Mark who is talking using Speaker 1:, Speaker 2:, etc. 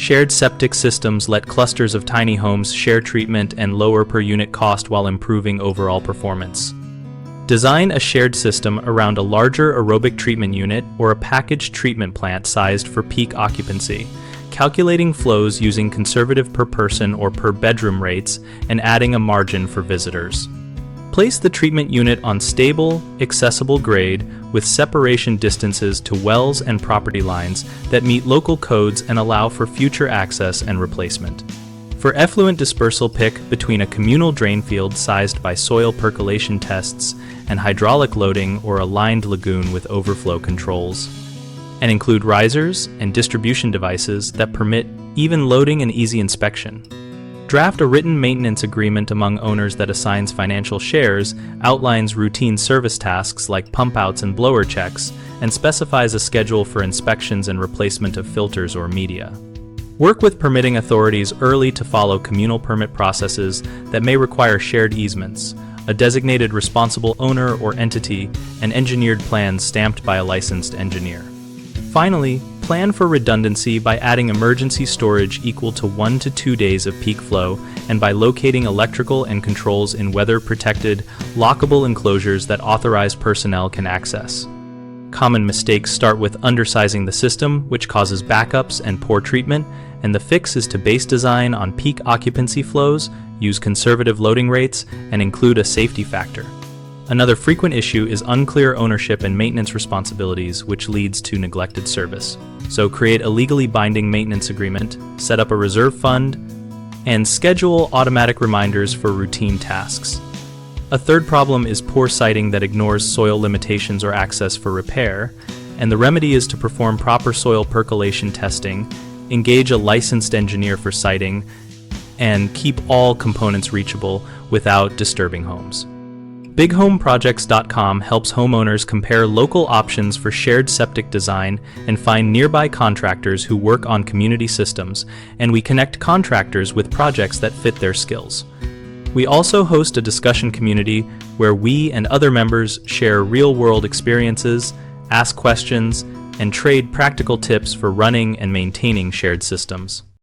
Speaker 1: Shared septic systems let clusters of tiny homes share treatment and lower per unit cost while improving overall performance. Design a shared system around a larger aerobic treatment unit or a packaged treatment plant sized for peak occupancy, calculating flows using conservative per person or per bedroom rates and adding a margin for visitors. Place the treatment unit on stable, accessible grade with separation distances to wells and property lines that meet local codes and allow for future access and replacement. For effluent dispersal, pick between a communal drainfield sized by soil percolation tests and hydraulic loading or a lined lagoon with overflow controls. And include risers and distribution devices that permit even loading and easy inspection. Draft a written maintenance agreement among owners that assigns financial shares, outlines routine service tasks like pump outs and blower checks, and specifies a schedule for inspections and replacement of filters or media. Work with permitting authorities early to follow communal permit processes that may require shared easements, a designated responsible owner or entity, and engineered plans stamped by a licensed engineer. Finally, plan for redundancy by adding emergency storage equal to 1 to 2 days of peak flow and by locating electrical and controls in weather-protected, lockable enclosures that authorized personnel can access. Common mistakes start with undersizing the system, which causes backups and poor treatment, and the fix is to base design on peak occupancy flows, use conservative loading rates, and include a safety factor. Another frequent issue is unclear ownership and maintenance responsibilities, which leads to neglected service. So create a legally binding maintenance agreement, set up a reserve fund, and schedule automatic reminders for routine tasks. A third problem is poor siting that ignores soil limitations or access for repair, and the remedy is to perform proper soil percolation testing, engage a licensed engineer for siting, and keep all components reachable without disturbing homes. BigHomeProjects.com helps homeowners compare local options for shared septic design and find nearby contractors who work on community systems, and we connect contractors with projects that fit their skills. We also host a discussion community where we and other members share real-world experiences, ask questions, and trade practical tips for running and maintaining shared systems.